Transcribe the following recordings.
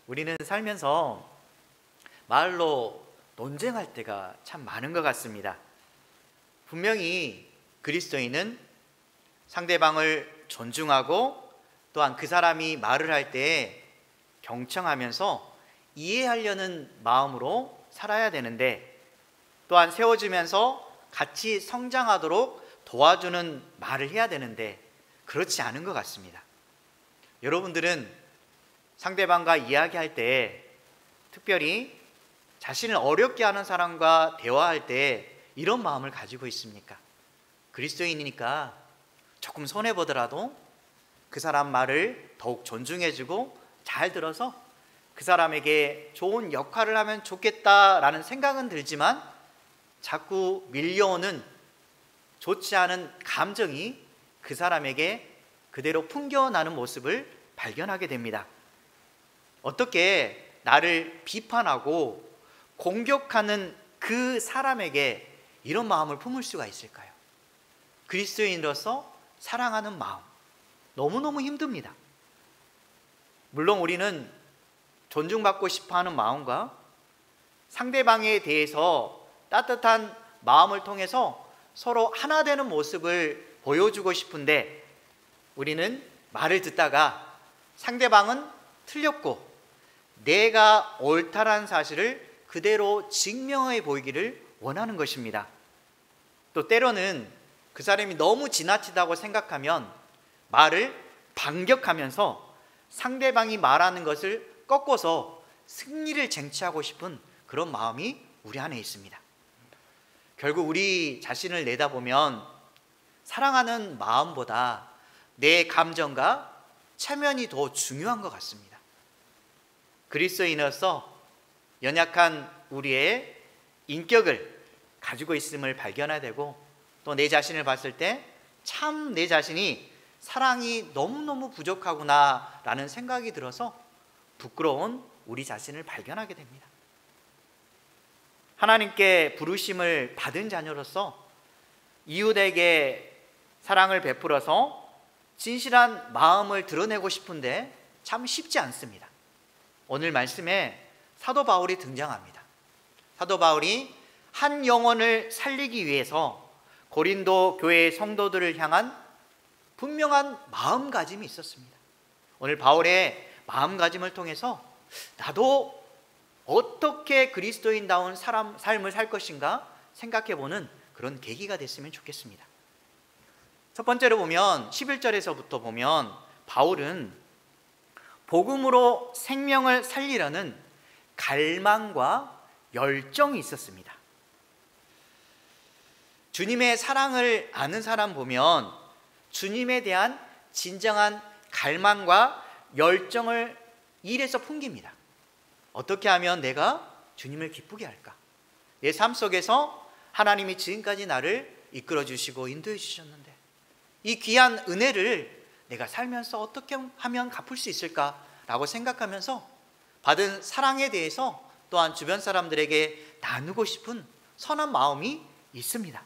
우리는 살면서 말로 논쟁할 때가 참 많은 것 같습니다. 분명히 그리스도인은 상대방을 존중하고 또한 그 사람이 말을 할 때 경청하면서 이해하려는 마음으로 살아야 되는데, 또한 세워주면서 같이 성장하도록 도와주는 말을 해야 되는데 그렇지 않은 것 같습니다. 여러분들은 상대방과 이야기할 때, 특별히 자신을 어렵게 하는 사람과 대화할 때 이런 마음을 가지고 있습니까? 그리스도인이니까 조금 손해보더라도 그 사람 말을 더욱 존중해주고 잘 들어서 그 사람에게 좋은 역할을 하면 좋겠다라는 생각은 들지만, 자꾸 밀려오는 좋지 않은 감정이 그 사람에게 그대로 풍겨나는 모습을 발견하게 됩니다. 어떻게 나를 비판하고 공격하는 그 사람에게 이런 마음을 품을 수가 있을까요? 그리스도인으로서 사랑하는 마음, 너무너무 힘듭니다. 물론 우리는 존중받고 싶어하는 마음과 상대방에 대해서 따뜻한 마음을 통해서 서로 하나 되는 모습을 보여주고 싶은데, 우리는 말을 듣다가 상대방은 틀렸고 내가 옳다라는 사실을 그대로 증명해 보이기를 원하는 것입니다. 또 때로는 그 사람이 너무 지나치다고 생각하면 말을 반격하면서 상대방이 말하는 것을 꺾어서 승리를 쟁취하고 싶은 그런 마음이 우리 안에 있습니다. 결국 우리 자신을 내다보면 사랑하는 마음보다 내 감정과 체면이 더 중요한 것 같습니다. 그리스도인으로서 연약한 우리의 인격을 가지고 있음을 발견해야 되고, 또 내 자신을 봤을 때 참 내 자신이 사랑이 너무너무 부족하구나 라는 생각이 들어서 부끄러운 우리 자신을 발견하게 됩니다. 하나님께 부르심을 받은 자녀로서 이웃에게 사랑을 베풀어서 진실한 마음을 드러내고 싶은데 참 쉽지 않습니다. 오늘 말씀에 사도 바울이 등장합니다. 사도 바울이 한 영혼을 살리기 위해서 고린도 교회의 성도들을 향한 분명한 마음가짐이 있었습니다. 오늘 바울의 마음가짐을 통해서 나도 어떻게 그리스도인다운 삶을 살 것인가 생각해보는 그런 계기가 됐으면 좋겠습니다. 첫 번째로 보면 11절에서부터 보면 바울은 복음으로 생명을 살리려는 갈망과 열정이 있었습니다. 주님의 사랑을 아는 사람 보면 주님에 대한 진정한 갈망과 열정을 일에서 풍깁니다. 어떻게 하면 내가 주님을 기쁘게 할까? 내 삶 속에서 하나님이 지금까지 나를 이끌어 주시고 인도해 주셨는데 이 귀한 은혜를 내가 살면서 어떻게 하면 갚을 수 있을까라고 생각하면서 받은 사랑에 대해서 또한 주변 사람들에게 나누고 싶은 선한 마음이 있습니다.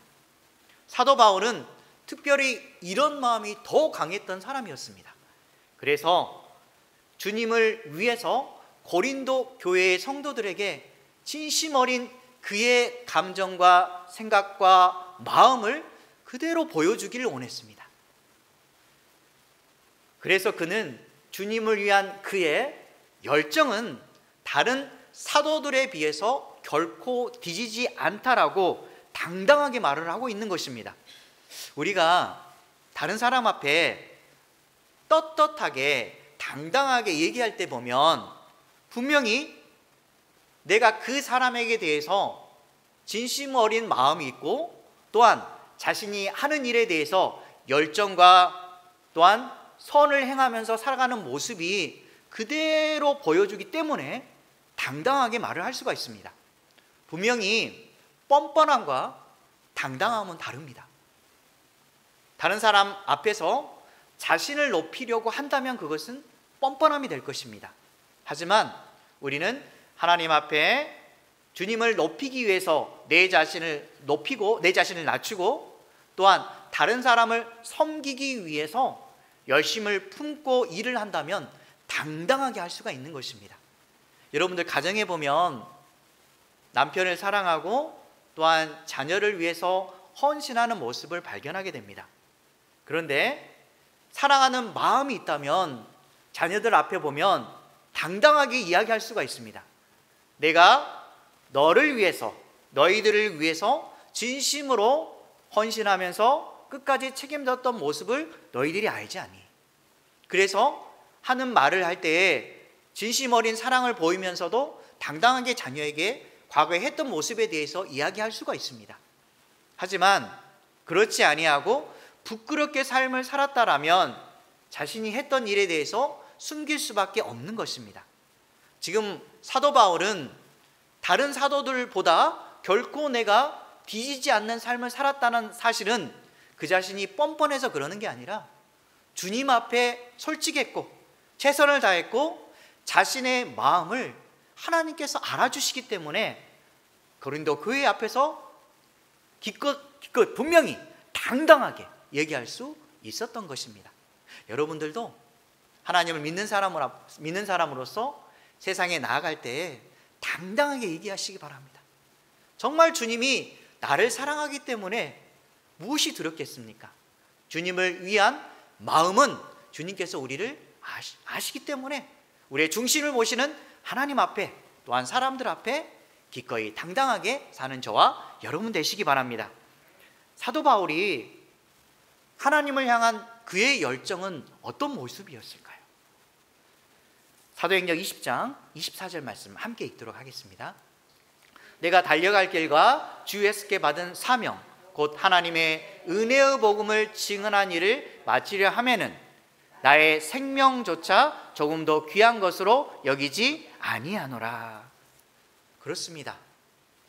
사도 바울은 특별히 이런 마음이 더 강했던 사람이었습니다. 그래서 주님을 위해서 고린도 교회의 성도들에게 진심 어린 그의 감정과 생각과 마음을 그대로 보여주기를 원했습니다. 그래서 그는 주님을 위한 그의 열정은 다른 사도들에 비해서 결코 뒤지지 않다라고 당당하게 말을 하고 있는 것입니다. 우리가 다른 사람 앞에 떳떳하게 당당하게 얘기할 때 보면 분명히 내가 그 사람에게 대해서 진심 어린 마음이 있고, 또한 자신이 하는 일에 대해서 열정과 또한 선을 행하면서 살아가는 모습이 그대로 보여주기 때문에 당당하게 말을 할 수가 있습니다. 분명히 뻔뻔함과 당당함은 다릅니다. 다른 사람 앞에서 자신을 높이려고 한다면 그것은 뻔뻔함이 될 것입니다. 하지만 우리는 하나님 앞에 주님을 높이기 위해서 내 자신을 높이고 내 자신을 낮추고, 또한 다른 사람을 섬기기 위해서 열심을 품고 일을 한다면 당당하게 할 수가 있는 것입니다. 여러분들 가정에 보면 남편을 사랑하고 또한 자녀를 위해서 헌신하는 모습을 발견하게 됩니다. 그런데 사랑하는 마음이 있다면 자녀들 앞에 보면 당당하게 이야기할 수가 있습니다. 내가 너를 위해서, 너희들을 위해서 진심으로 헌신하면서 끝까지 책임졌던 모습을 너희들이 알지 않니? 그래서 하는 말을 할 때에 진심 어린 사랑을 보이면서도 당당하게 자녀에게 과거에 했던 모습에 대해서 이야기할 수가 있습니다. 하지만 그렇지 아니하고 부끄럽게 삶을 살았다라면 자신이 했던 일에 대해서 숨길 수밖에 없는 것입니다. 지금 사도 바울은 다른 사도들보다 결코 내가 뒤지지 않는 삶을 살았다는 사실은 그 자신이 뻔뻔해서 그러는 게 아니라 주님 앞에 솔직했고 최선을 다했고 자신의 마음을 하나님께서 알아주시기 때문에 고린도 교회 앞에서 기껏 분명히 당당하게 얘기할 수 있었던 것입니다. 여러분들도 하나님을 믿는 사람으로서 세상에 나아갈 때에 당당하게 얘기하시기 바랍니다. 정말 주님이 나를 사랑하기 때문에 무엇이 두렵겠습니까? 주님을 위한 마음은 주님께서 우리를 아시기 때문에 우리의 중심을 모시는 하나님 앞에 또한 사람들 앞에 기꺼이 당당하게 사는 저와 여러분 되시기 바랍니다. 사도 바울이 하나님을 향한 그의 열정은 어떤 모습이었을까요? 사도행전 20장 24절 말씀 함께 읽도록 하겠습니다. 내가 달려갈 길과 주 예수께 받은 사명 곧 하나님의 은혜의 복음을 증언한 일을 마치려 하면은 나의 생명조차 조금 더 귀한 것으로 여기지 아니하노라. 그렇습니다.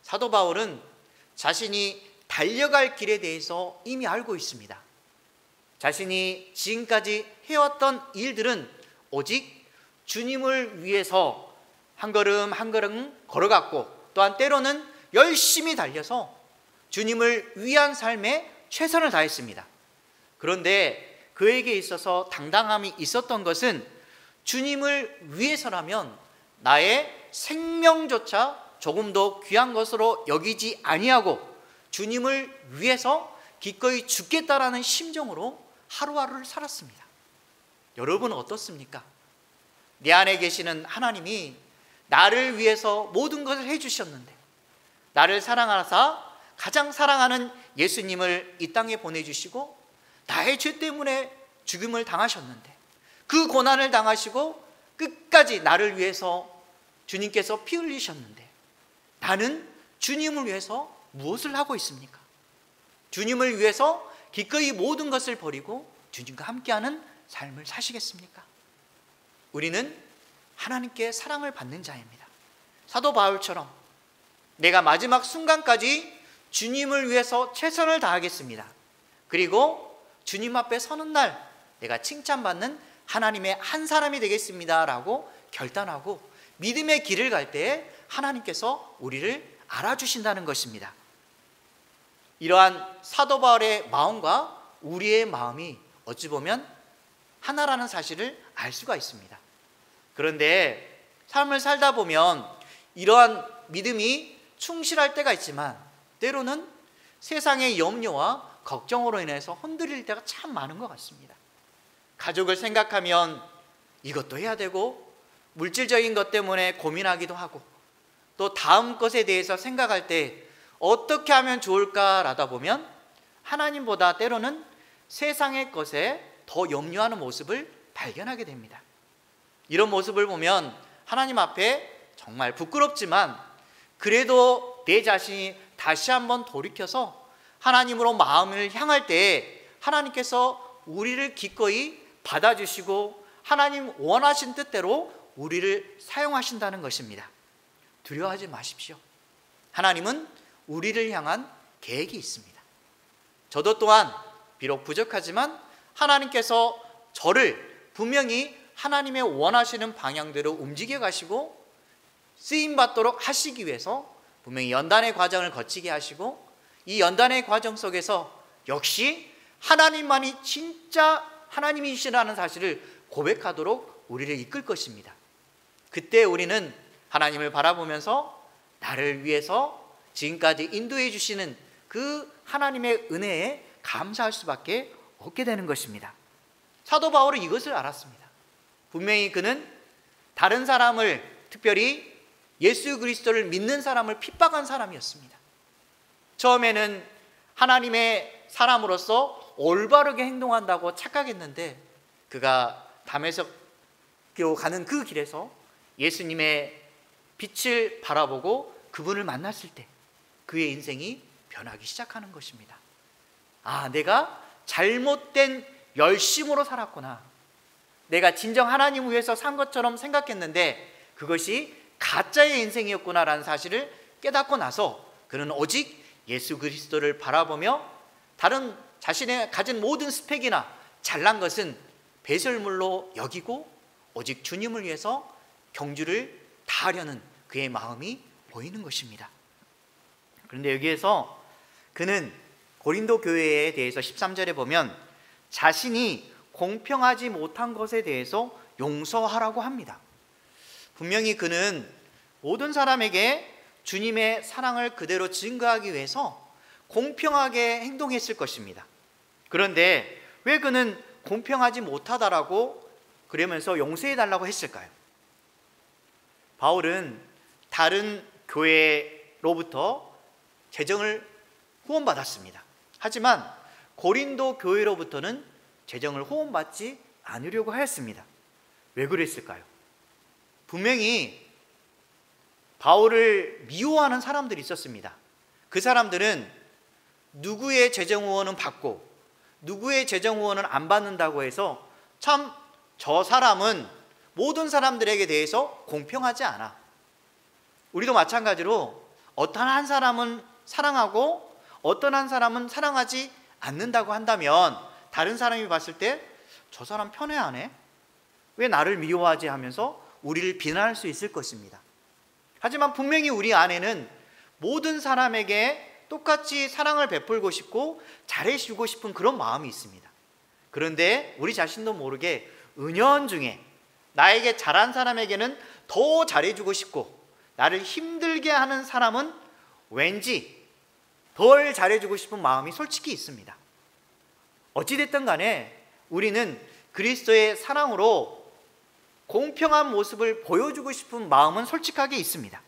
사도 바울은 자신이 달려갈 길에 대해서 이미 알고 있습니다. 자신이 지금까지 해왔던 일들은 오직 주님을 위해서 한 걸음 한 걸음 걸어갔고 또한 때로는 열심히 달려서 주님을 위한 삶에 최선을 다했습니다. 그런데 그에게 있어서 당당함이 있었던 것은 주님을 위해서라면 나의 생명조차 조금 더 귀한 것으로 여기지 아니하고 주님을 위해서 기꺼이 죽겠다라는 심정으로 하루하루를 살았습니다. 여러분은 어떻습니까? 내 안에 계시는 하나님이 나를 위해서 모든 것을 해주셨는데 나를 사랑하사 가장 사랑하는 예수님을 이 땅에 보내주시고 나의 죄 때문에 죽음을 당하셨는데 그 고난을 당하시고 끝까지 나를 위해서 주님께서 피 흘리셨는데 나는 주님을 위해서 무엇을 하고 있습니까? 주님을 위해서 기꺼이 모든 것을 버리고 주님과 함께하는 삶을 사시겠습니까? 우리는 하나님께 사랑을 받는 자입니다. 사도 바울처럼 내가 마지막 순간까지 주님을 위해서 최선을 다하겠습니다. 그리고 주님 앞에 서는 날 내가 칭찬받는 하나님의 한 사람이 되겠습니다 라고 결단하고 믿음의 길을 갈 때에 하나님께서 우리를 알아주신다는 것입니다. 이러한 사도 바울의 마음과 우리의 마음이 어찌 보면 하나라는 사실을 알 수가 있습니다. 그런데 삶을 살다 보면 이러한 믿음이 충실할 때가 있지만 때로는 세상의 염려와 걱정으로 인해서 흔들릴 때가 참 많은 것 같습니다. 가족을 생각하면 이것도 해야 되고 물질적인 것 때문에 고민하기도 하고 또 다음 것에 대해서 생각할 때 어떻게 하면 좋을까라다 보면 하나님보다 때로는 세상의 것에 더 염려하는 모습을 발견하게 됩니다. 이런 모습을 보면 하나님 앞에 정말 부끄럽지만 그래도 내 자신이 다시 한번 돌이켜서 하나님으로 마음을 향할 때 하나님께서 우리를 기꺼이 받아주시고 하나님 원하신 뜻대로 우리를 사용하신다는 것입니다. 두려워하지 마십시오. 하나님은 우리를 향한 계획이 있습니다. 저도 또한 비록 부족하지만 하나님께서 저를 분명히 하나님의 원하시는 방향대로 움직여 가시고 쓰임받도록 하시기 위해서 분명히 연단의 과정을 거치게 하시고 이 연단의 과정 속에서 역시 하나님만이 진짜 하나님이시라는 사실을 고백하도록 우리를 이끌 것입니다. 그때 우리는 하나님을 바라보면서 나를 위해서 지금까지 인도해 주시는 그 하나님의 은혜에 감사할 수밖에 없게 되는 것입니다. 사도 바울은 이것을 알았습니다. 분명히 그는 다른 사람을, 특별히 예수 그리스도를 믿는 사람을 핍박한 사람이었습니다. 처음에는 하나님의 사람으로서 올바르게 행동한다고 착각했는데, 그가 다메섹으로 가는 그 길에서 예수님의 빛을 바라보고 그분을 만났을 때 그의 인생이 변하기 시작하는 것입니다. 아, 내가 잘못된 열심으로 살았구나. 내가 진정 하나님 위해서 산 것처럼 생각했는데 그것이 가짜의 인생이었구나라는 사실을 깨닫고 나서 그는 오직 예수 그리스도를 바라보며 다른 자신의 가진 모든 스펙이나 잘난 것은 배설물로 여기고 오직 주님을 위해서 경주를 다하려는 그의 마음이 보이는 것입니다. 그런데 여기에서 그는 고린도 교회에 대해서 13절에 보면 자신이 공평하지 못한 것에 대해서 용서하라고 합니다. 분명히 그는 모든 사람에게 주님의 사랑을 그대로 증거하기 위해서 공평하게 행동했을 것입니다. 그런데 왜 그는 공평하지 못하다라고 그러면서 용서해달라고 했을까요? 바울은 다른 교회로부터 재정을 후원받았습니다. 하지만 고린도 교회로부터는 재정을 후원받지 않으려고 하였습니다. 왜 그랬을까요? 분명히 바울을 미워하는 사람들이 있었습니다. 그 사람들은 누구의 재정 후원은 받고 누구의 재정 후원은 안 받는다고 해서 참 저 사람은 모든 사람들에게 대해서 공평하지 않아. 우리도 마찬가지로 어떤 한 사람은 사랑하고 어떤 한 사람은 사랑하지 않는다고 한다면 다른 사람이 봤을 때 저 사람 편애하네? 왜 나를 미워하지 하면서 우리를 비난할 수 있을 것입니다. 하지만 분명히 우리 안에는 모든 사람에게 똑같이 사랑을 베풀고 싶고 잘해주고 싶은 그런 마음이 있습니다. 그런데 우리 자신도 모르게 은연중에 나에게 잘한 사람에게는 더 잘해주고 싶고 나를 힘들게 하는 사람은 왠지 덜 잘해주고 싶은 마음이 솔직히 있습니다. 어찌됐든 간에 우리는 그리스도의 사랑으로 공평한 모습을 보여주고 싶은 마음은 솔직하게 있습니다.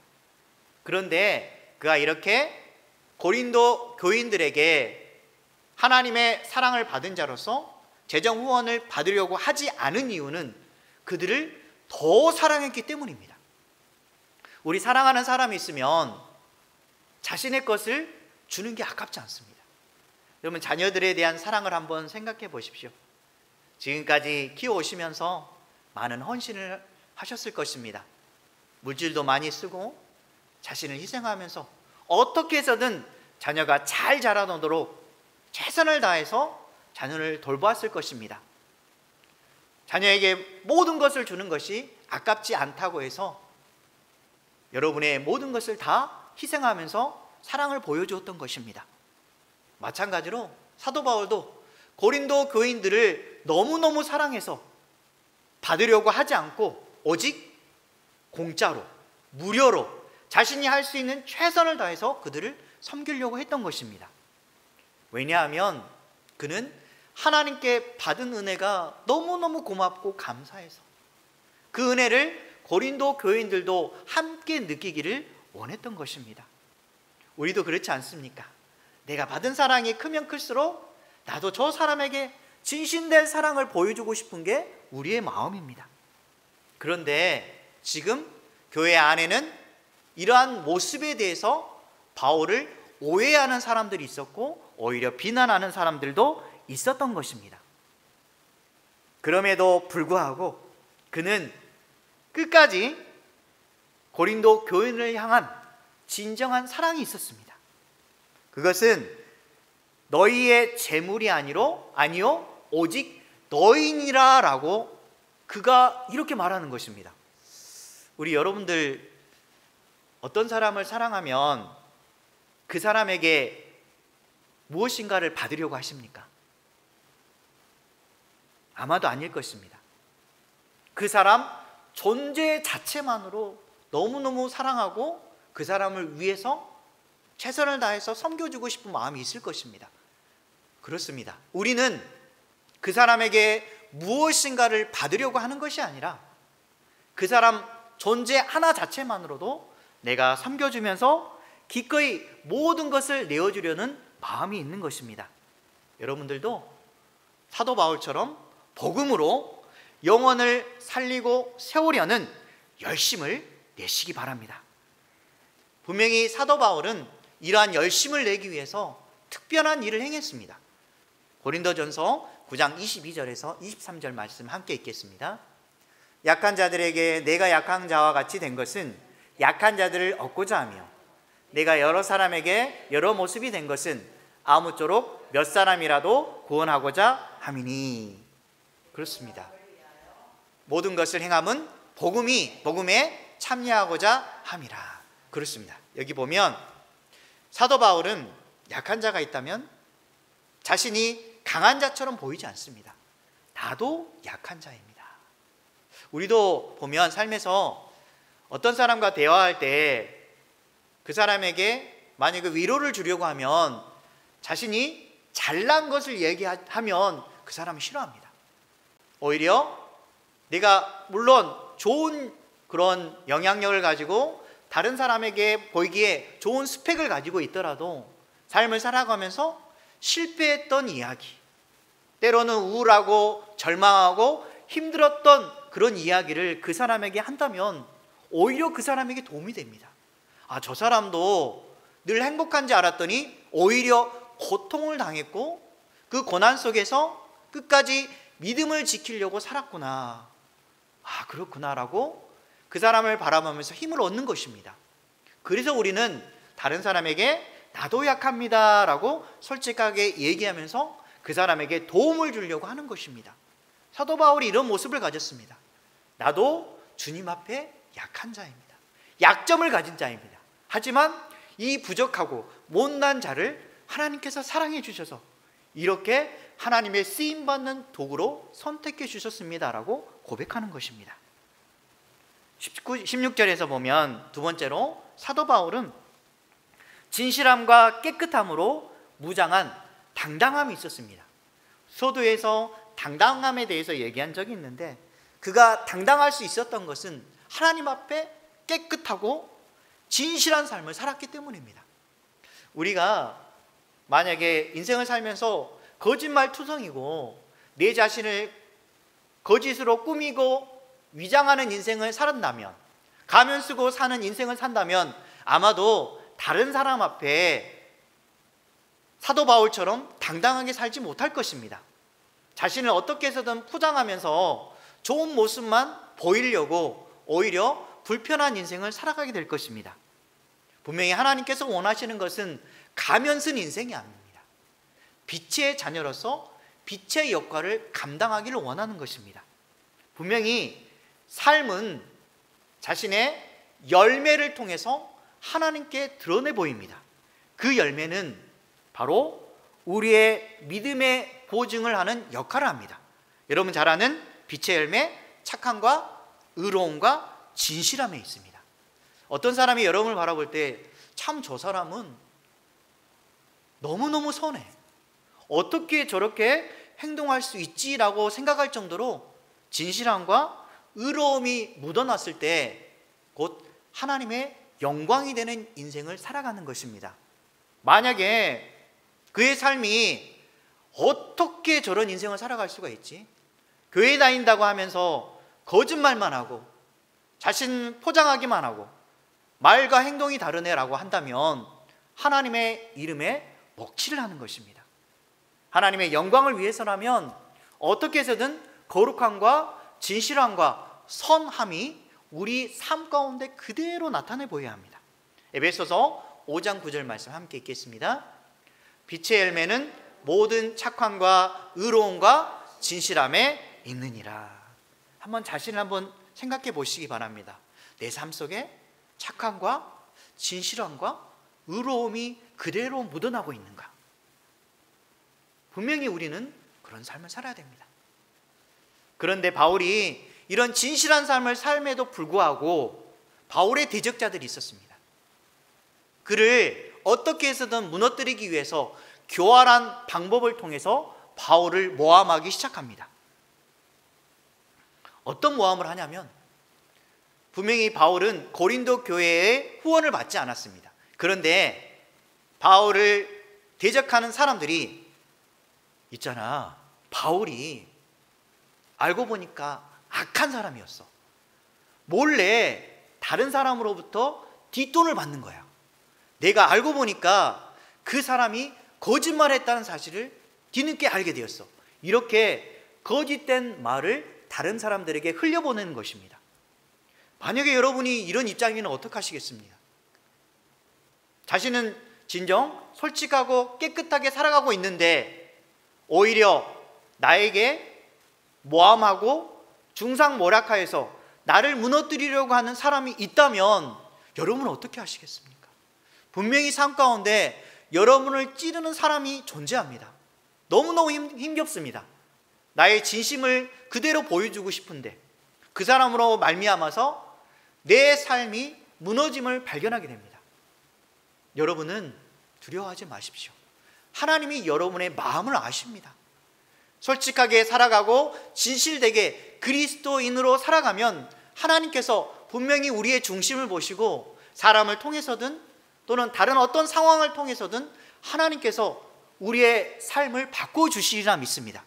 그런데 그가 이렇게 고린도 교인들에게 하나님의 사랑을 받은 자로서 재정 후원을 받으려고 하지 않은 이유는 그들을 더 사랑했기 때문입니다. 우리 사랑하는 사람이 있으면 자신의 것을 주는 게 아깝지 않습니다. 여러분, 자녀들에 대한 사랑을 한번 생각해 보십시오. 지금까지 키워오시면서 많은 헌신을 하셨을 것입니다. 물질도 많이 쓰고 자신을 희생하면서 어떻게 해서든 자녀가 잘 자라도록 최선을 다해서 자녀를 돌보았을 것입니다. 자녀에게 모든 것을 주는 것이 아깝지 않다고 해서 여러분의 모든 것을 다 희생하면서 사랑을 보여주었던 것입니다. 마찬가지로 사도 바울도 고린도 교인들을 너무너무 사랑해서 받으려고 하지 않고 오직 공짜로, 무료로 자신이 할 수 있는 최선을 다해서 그들을 섬기려고 했던 것입니다. 왜냐하면 그는 하나님께 받은 은혜가 너무너무 고맙고 감사해서 그 은혜를 고린도 교인들도 함께 느끼기를 원했던 것입니다. 우리도 그렇지 않습니까? 내가 받은 사랑이 크면 클수록 나도 저 사람에게 진심된 사랑을 보여주고 싶은 게 우리의 마음입니다. 그런데 지금 교회 안에는 이러한 모습에 대해서 바울을 오해하는 사람들이 있었고 오히려 비난하는 사람들도 있었던 것입니다. 그럼에도 불구하고 그는 끝까지 고린도 교인을 향한 진정한 사랑이 있었습니다. 그것은 너희의 재물이 아니요 오직 너희니라 라고 그가 이렇게 말하는 것입니다. 우리 여러분들 어떤 사람을 사랑하면 그 사람에게 무엇인가를 받으려고 하십니까? 아마도 아닐 것입니다. 그 사람 존재 자체만으로 너무너무 사랑하고 그 사람을 위해서 최선을 다해서 섬겨주고 싶은 마음이 있을 것입니다. 그렇습니다. 우리는 그 사람에게 무엇인가를 받으려고 하는 것이 아니라 그 사람 존재 하나 자체만으로도 내가 섬겨주면서 기꺼이 모든 것을 내어주려는 마음이 있는 것입니다. 여러분들도 사도 바울처럼 복음으로 영혼을 살리고 세우려는 열심을 내시기 바랍니다. 분명히 사도 바울은 이러한 열심을 내기 위해서 특별한 일을 행했습니다. 고린도전서 9장 22절에서 23절 말씀 함께 읽겠습니다. 약한 자들에게 내가 약한 자와 같이 된 것은 약한 자들을 얻고자 하며 내가 여러 사람에게 여러 모습이 된 것은 아무쪼록 몇 사람이라도 구원하고자 함이니. 그렇습니다. 모든 것을 행함은 복음에 참여하고자 함이라. 그렇습니다. 여기 보면 사도 바울은 약한 자가 있다면 자신이 강한 자처럼 보이지 않습니다. 나도 약한 자입니다. 우리도 보면 삶에서 어떤 사람과 대화할 때 그 사람에게 만약에 위로를 주려고 하면 자신이 잘난 것을 얘기하면 그 사람은 싫어합니다. 오히려 내가 물론 좋은 그런 영향력을 가지고 다른 사람에게 보이기에 좋은 스펙을 가지고 있더라도 삶을 살아가면서 실패했던 이야기, 때로는 우울하고 절망하고 힘들었던 그런 이야기를 그 사람에게 한다면 오히려 그 사람에게 도움이 됩니다. 저 사람도 늘 행복한지 알았더니 오히려 고통을 당했고 그 고난 속에서 끝까지 믿음을 지키려고 살았구나. 그렇구나라고 그 사람을 바라보면서 힘을 얻는 것입니다. 그래서 우리는 다른 사람에게 나도 약합니다 라고 솔직하게 얘기하면서 그 사람에게 도움을 주려고 하는 것입니다. 사도 바울이 이런 모습을 가졌습니다. 나도 주님 앞에 약한 자입니다. 약점을 가진 자입니다. 하지만 이 부족하고 못난 자를 하나님께서 사랑해 주셔서 이렇게 하나님의 쓰임받는 도구로 선택해 주셨습니다 라고 고백하는 것입니다. 16절에서 보면 두 번째로 사도 바울은 진실함과 깨끗함으로 무장한 당당함이 있었습니다. 소도에서 당당함에 대해서 얘기한 적이 있는데 그가 당당할 수 있었던 것은 하나님 앞에 깨끗하고 진실한 삶을 살았기 때문입니다. 우리가 만약에 인생을 살면서 거짓말투성이고 내 자신을 거짓으로 꾸미고 위장하는 인생을 살았다면, 가면 쓰고 사는 인생을 산다면 아마도 다른 사람 앞에 사도 바울처럼 당당하게 살지 못할 것입니다. 자신을 어떻게 해서든 포장하면서 좋은 모습만 보이려고 오히려 불편한 인생을 살아가게 될 것입니다. 분명히 하나님께서 원하시는 것은 가면 쓴 인생이 아닙니다. 빛의 자녀로서 빛의 역할을 감당하기를 원하는 것입니다. 분명히 삶은 자신의 열매를 통해서 하나님께 드러내 보입니다. 그 열매는 바로 우리의 믿음의 보증을 하는 역할을 합니다. 여러분 잘 아는 빛의 열매, 착함과 의로움과 진실함에 있습니다. 어떤 사람이 여러분을 바라볼 때 참 저 사람은 너무너무 선해, 어떻게 저렇게 행동할 수 있지라고 생각할 정도로 진실함과 의로움이 묻어났을 때 곧 하나님의 영광이 되는 인생을 살아가는 것입니다. 만약에 그의 삶이 어떻게 저런 인생을 살아갈 수가 있지? 교회 다닌다고 하면서 거짓말만 하고 자신 포장하기만 하고 말과 행동이 다르네라고 한다면 하나님의 이름에 먹칠을 하는 것입니다. 하나님의 영광을 위해서라면 어떻게 해서든 거룩함과 진실함과 선함이 우리 삶 가운데 그대로 나타내 보여야 합니다. 에베소서 5장 9절 말씀 함께 읽겠습니다. 빛의 열매는 모든 착함과 의로움과 진실함에 있느니라. 한번 자신을 한번 생각해 보시기 바랍니다. 내 삶 속에 착함과 진실함과 의로움이 그대로 묻어나고 있는가? 분명히 우리는 그런 삶을 살아야 됩니다. 그런데 바울이 이런 진실한 삶을 삶에도 불구하고 바울의 대적자들이 있었습니다. 그를 어떻게 해서든 무너뜨리기 위해서 교활한 방법을 통해서 바울을 모함하기 시작합니다. 어떤 모함을 하냐면, 분명히 바울은 고린도 교회의 후원을 받지 않았습니다. 그런데 바울을 대적하는 사람들이 있잖아, 바울이 알고 보니까 악한 사람이었어. 몰래 다른 사람으로부터 뒷돈을 받는 거야. 내가 알고 보니까 그 사람이 거짓말했다는 사실을 뒤늦게 알게 되었어. 이렇게 거짓된 말을 다른 사람들에게 흘려보내는 것입니다. 만약에 여러분이 이런 입장이면 어떡하시겠습니까? 자신은 진정 솔직하고 깨끗하게 살아가고 있는데 오히려 나에게 모함하고 중상모략하여서 나를 무너뜨리려고 하는 사람이 있다면 여러분은 어떻게 하시겠습니까? 분명히 삶 가운데 여러분을 찌르는 사람이 존재합니다. 너무너무 힘겹습니다. 나의 진심을 그대로 보여주고 싶은데 그 사람으로 말미암아서 내 삶이 무너짐을 발견하게 됩니다. 여러분은 두려워하지 마십시오. 하나님이 여러분의 마음을 아십니다. 솔직하게 살아가고 진실되게 그리스도인으로 살아가면 하나님께서 분명히 우리의 중심을 보시고 사람을 통해서든 또는 다른 어떤 상황을 통해서든 하나님께서 우리의 삶을 바꿔주시리라 믿습니다.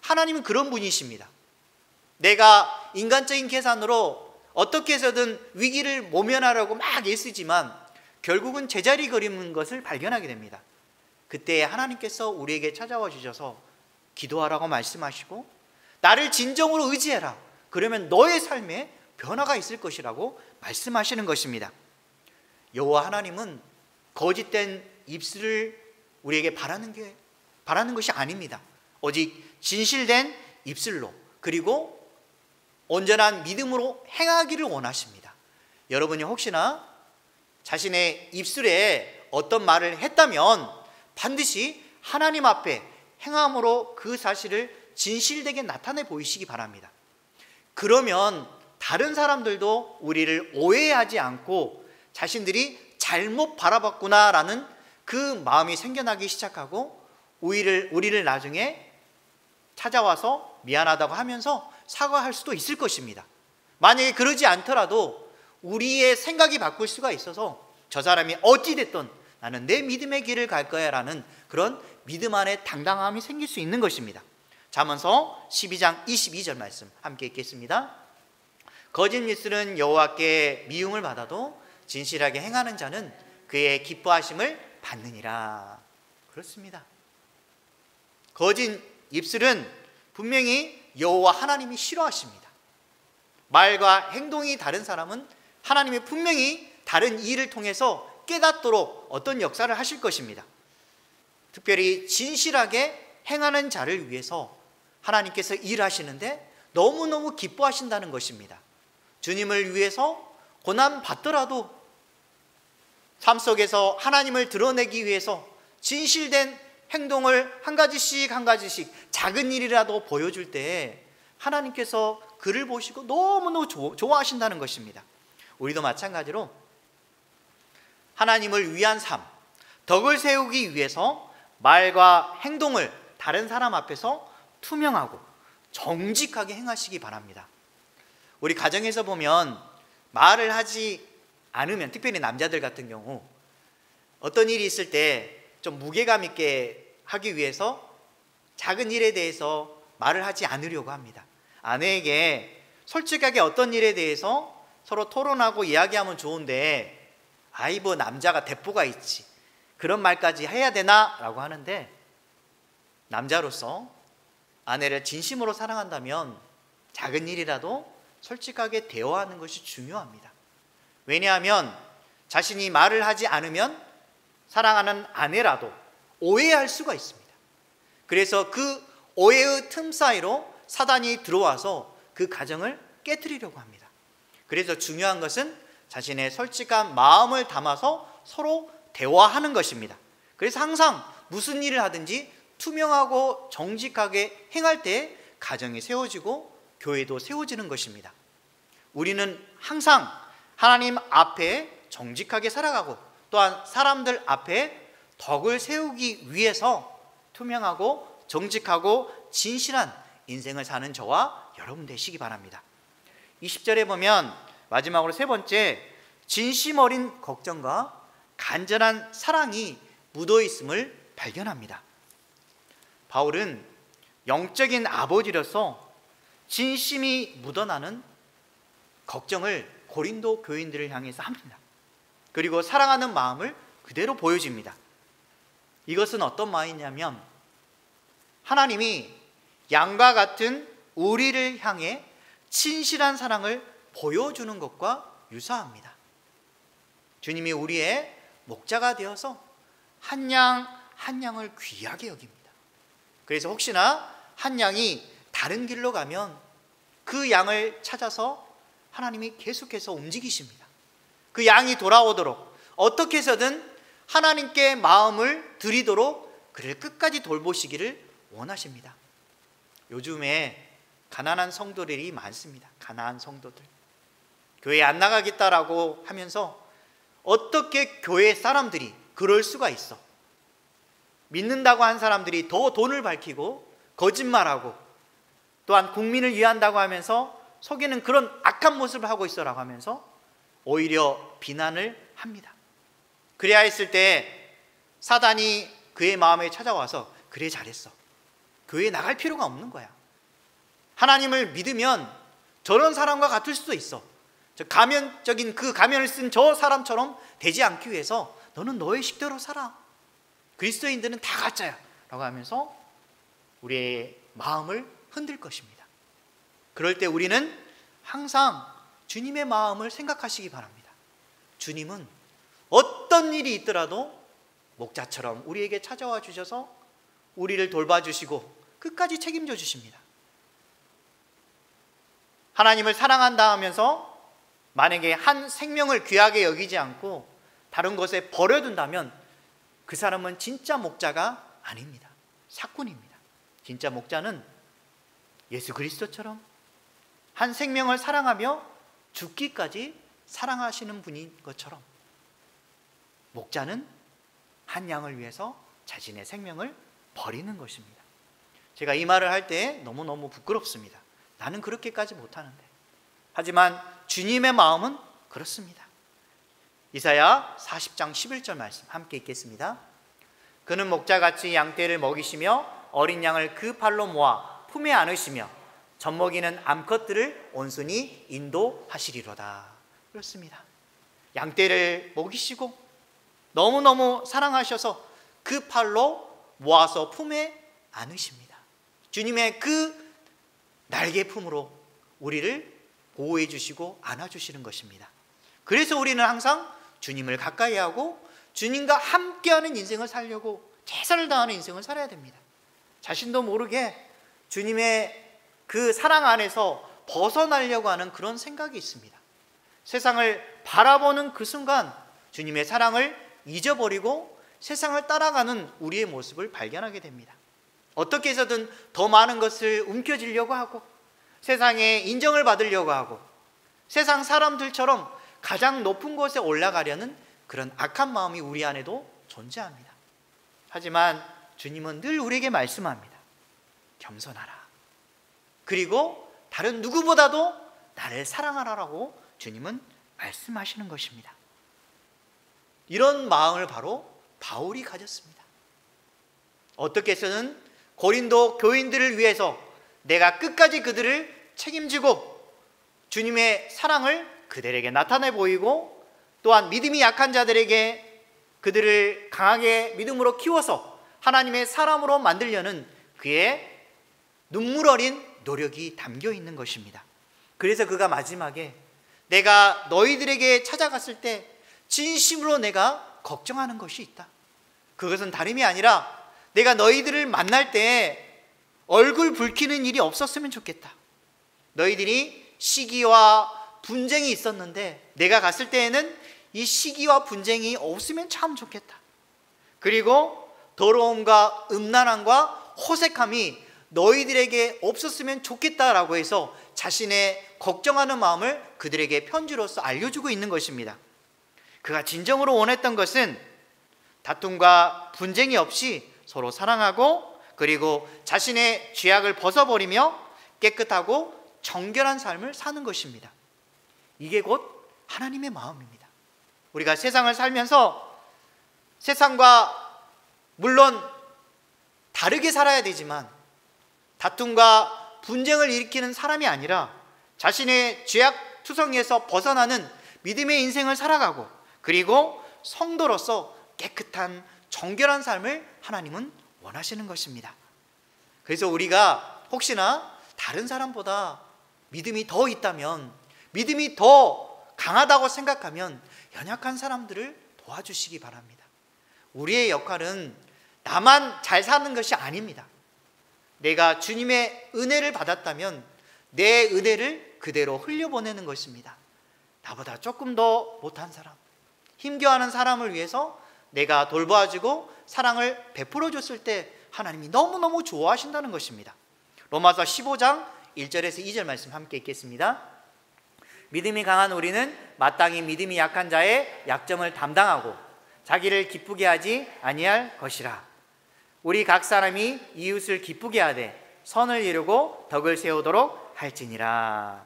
하나님은 그런 분이십니다. 내가 인간적인 계산으로 어떻게 해서든 위기를 모면하려고 막 애쓰지만 결국은 제자리 걸리는 것을 발견하게 됩니다. 그때 하나님께서 우리에게 찾아와 주셔서 기도하라고 말씀하시고 나를 진정으로 의지해라. 그러면 너의 삶에 변화가 있을 것이라고 말씀하시는 것입니다. 여호와 하나님은 거짓된 입술을 우리에게 바라는 것이 아닙니다. 오직 진실된 입술로 그리고 온전한 믿음으로 행하기를 원하십니다. 여러분이 혹시나 자신의 입술에 어떤 말을 했다면 반드시 하나님 앞에 행함으로 그 사실을 진실되게 나타내 보이시기 바랍니다. 그러면 다른 사람들도 우리를 오해하지 않고 자신들이 잘못 바라봤구나라는 그 마음이 생겨나기 시작하고 우리를 나중에 찾아와서 미안하다고 하면서 사과할 수도 있을 것입니다. 만약에 그러지 않더라도 우리의 생각이 바꿀 수가 있어서 저 사람이 어찌됐든 나는 내 믿음의 길을 갈 거야 라는 그런 믿음 안에 당당함이 생길 수 있는 것입니다. 잠언서 12장 22절 말씀 함께 읽겠습니다. 거짓 입술은 여호와께 미움을 받아도 진실하게 행하는 자는 그의 기뻐하심을 받느니라. 그렇습니다. 거짓 입술은 분명히 여호와 하나님이 싫어하십니다. 말과 행동이 다른 사람은 하나님이 분명히 다른 일을 통해서 깨닫도록 어떤 역사를 하실 것입니다. 특별히 진실하게 행하는 자를 위해서 하나님께서 일하시는데 너무너무 기뻐하신다는 것입니다. 주님을 위해서 고난 받더라도 삶 속에서 하나님을 드러내기 위해서 진실된 행동을 한 가지씩 작은 일이라도 보여줄 때 하나님께서 그를 보시고 너무너무 좋아하신다는 것입니다. 우리도 마찬가지로 하나님을 위한 삶, 덕을 세우기 위해서 말과 행동을 다른 사람 앞에서 투명하고 정직하게 행하시기 바랍니다. 우리 가정에서 보면 말을 하지 않으면, 특별히 남자들 같은 경우 어떤 일이 있을 때 좀 무게감 있게 하기 위해서 작은 일에 대해서 말을 하지 않으려고 합니다. 아내에게 솔직하게 어떤 일에 대해서 서로 토론하고 이야기하면 좋은데 아이 뭐 남자가 대포가 있지 그런 말까지 해야 되나? 라고 하는데 남자로서 아내를 진심으로 사랑한다면 작은 일이라도 솔직하게 대화하는 것이 중요합니다. 왜냐하면 자신이 말을 하지 않으면 사랑하는 아내라도 오해할 수가 있습니다. 그래서 그 오해의 틈 사이로 사단이 들어와서 그 가정을 깨트리려고 합니다. 그래서 중요한 것은 자신의 솔직한 마음을 담아서 서로 대화하는 것입니다. 그래서 항상 무슨 일을 하든지 투명하고 정직하게 행할 때 가정이 세워지고 교회도 세워지는 것입니다. 우리는 항상 하나님 앞에 정직하게 살아가고 또한 사람들 앞에 덕을 세우기 위해서 투명하고 정직하고 진실한 인생을 사는 저와 여러분 되시기 바랍니다. 20절에 보면 마지막으로 세 번째, 진심 어린 걱정과 간절한 사랑이 묻어 있음을 발견합니다. 바울은 영적인 아버지로서 진심이 묻어나는 걱정을 고린도 교인들을 향해서 합니다. 그리고 사랑하는 마음을 그대로 보여줍니다. 이것은 어떤 마음이냐면 하나님이 양과 같은 우리를 향해 진실한 사랑을 보여주는 것과 유사합니다. 주님이 우리의 목자가 되어서 한 양 한 양을 귀하게 여깁니다. 그래서 혹시나 한 양이 다른 길로 가면 그 양을 찾아서 하나님이 계속해서 움직이십니다. 그 양이 돌아오도록 어떻게 해서든 하나님께 마음을 드리도록 그를 끝까지 돌보시기를 원하십니다. 요즘에 가난한 성도들이 많습니다. 가난한 성도들, 교회 안 나가겠다라고 하면서 어떻게 교회 사람들이 그럴 수가 있어? 믿는다고 한 사람들이 더 돈을 밝히고 거짓말하고 또한 국민을 위한다고 하면서 속이는 그런 악한 모습을 하고 있어라고 하면서 오히려 비난을 합니다. 그래야 했을 때 사단이 그의 마음에 찾아와서 그래 잘했어, 교회에 나갈 필요가 없는 거야, 하나님을 믿으면 저런 사람과 같을 수도 있어, 저 가면적인 그 가면을 쓴 저 사람처럼 되지 않기 위해서 너는 너의 식대로 살아, 그리스도인들은 다 가짜야 라고 하면서 우리의 마음을 흔들 것입니다. 그럴 때 우리는 항상 주님의 마음을 생각하시기 바랍니다. 주님은 어떤 일이 있더라도 목자처럼 우리에게 찾아와 주셔서 우리를 돌봐주시고 끝까지 책임져 주십니다. 하나님을 사랑한다 하면서 만약에 한 생명을 귀하게 여기지 않고 다른 것에 버려둔다면 그 사람은 진짜 목자가 아닙니다. 사꾼입니다. 진짜 목자는 예수 그리스도처럼 한 생명을 사랑하며 죽기까지 사랑하시는 분인 것처럼 목자는 한 양을 위해서 자신의 생명을 버리는 것입니다. 제가 이 말을 할 때 너무너무 부끄럽습니다. 나는 그렇게까지 못하는데. 하지만 주님의 마음은 그렇습니다. 이사야 40장 11절 말씀 함께 읽겠습니다. 그는 목자같이 양떼를 먹이시며 어린 양을 그 팔로 모아 품에 안으시며 젖먹이는 암컷들을 온순히 인도하시리로다. 그렇습니다. 양떼를 먹이시고 너무너무 사랑하셔서 그 팔로 모아서 품에 안으십니다. 주님의 그 날개 품으로 우리를 보호해 주시고 안아주시는 것입니다. 그래서 우리는 항상 주님을 가까이 하고 주님과 함께하는 인생을 살려고 최선을 다하는 인생을 살아야 됩니다. 자신도 모르게 주님의 그 사랑 안에서 벗어나려고 하는 그런 생각이 있습니다. 세상을 바라보는 그 순간 주님의 사랑을 잊어버리고 세상을 따라가는 우리의 모습을 발견하게 됩니다. 어떻게 해서든 더 많은 것을 움켜쥐려고 하고 세상에 인정을 받으려고 하고 세상 사람들처럼 가장 높은 곳에 올라가려는 그런 악한 마음이 우리 안에도 존재합니다. 하지만 주님은 늘 우리에게 말씀합니다. 겸손하라. 그리고 다른 누구보다도 나를 사랑하라라고 주님은 말씀하시는 것입니다. 이런 마음을 바로 바울이 가졌습니다. 어떻게 해서는 고린도 교인들을 위해서 내가 끝까지 그들을 책임지고 주님의 사랑을 그들에게 나타내 보이고 또한 믿음이 약한 자들에게 그들을 강하게 믿음으로 키워서 하나님의 사람으로 만들려는 그의 눈물 어린 노력이 담겨 있는 것입니다. 그래서 그가 마지막에 내가 너희들에게 찾아갔을 때 진심으로 내가 걱정하는 것이 있다. 그것은 다름이 아니라 내가 너희들을 만날 때 얼굴 붉히는 일이 없었으면 좋겠다. 너희들이 시기와 분쟁이 있었는데 내가 갔을 때에는 이 시기와 분쟁이 없으면 참 좋겠다. 그리고 더러움과 음란함과 호색함이 너희들에게 없었으면 좋겠다라고 해서 자신의 걱정하는 마음을 그들에게 편지로서 알려주고 있는 것입니다. 그가 진정으로 원했던 것은 다툼과 분쟁이 없이 서로 사랑하고 그리고 자신의 죄악을 벗어버리며 깨끗하고 정결한 삶을 사는 것입니다. 이게 곧 하나님의 마음입니다. 우리가 세상을 살면서 세상과 물론 다르게 살아야 되지만 다툼과 분쟁을 일으키는 사람이 아니라 자신의 죄악 투성이에서 벗어나는 믿음의 인생을 살아가고 그리고 성도로서 깨끗한 정결한 삶을 하나님은 원하시는 것입니다. 그래서 우리가 혹시나 다른 사람보다 믿음이 더 있다면, 믿음이 더 강하다고 생각하면 연약한 사람들을 도와주시기 바랍니다. 우리의 역할은 나만 잘 사는 것이 아닙니다. 내가 주님의 은혜를 받았다면 내 은혜를 그대로 흘려보내는 것입니다. 나보다 조금 더 못한 사람, 힘겨워하는 사람을 위해서 내가 돌봐주고 사랑을 베풀어 줬을 때 하나님이 너무너무 좋아하신다는 것입니다. 로마서 15장 1절에서 2절 말씀 함께 읽겠습니다. 믿음이 강한 우리는 마땅히 믿음이 약한 자의 약점을 담당하고 자기를 기쁘게 하지 아니할 것이라. 우리 각 사람이 이웃을 기쁘게 하되 선을 이루고 덕을 세우도록 할지니라.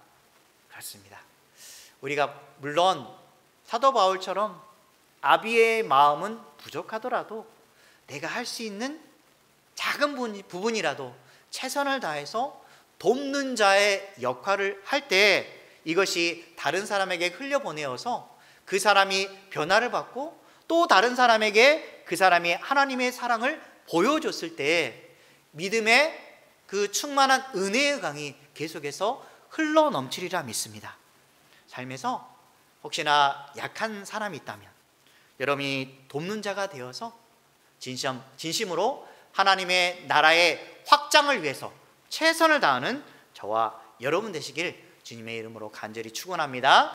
그렇습니다. 우리가 물론 사도 바울처럼 아비의 마음은 부족하더라도 내가 할 수 있는 작은 부분이라도 최선을 다해서 돕는 자의 역할을 할 때 이것이 다른 사람에게 흘려보내어서 그 사람이 변화를 받고 또 다른 사람에게 그 사람이 하나님의 사랑을 보여줬을 때 믿음의 그 충만한 은혜의 강이 계속해서 흘러 넘치리라 믿습니다. 삶에서 혹시나 약한 사람이 있다면 여러분이 돕는 자가 되어서 진심으로 하나님의 나라의 확장을 위해서 최선을 다하는 저와 여러분 되시길 주님의 이름으로 간절히 축원합니다.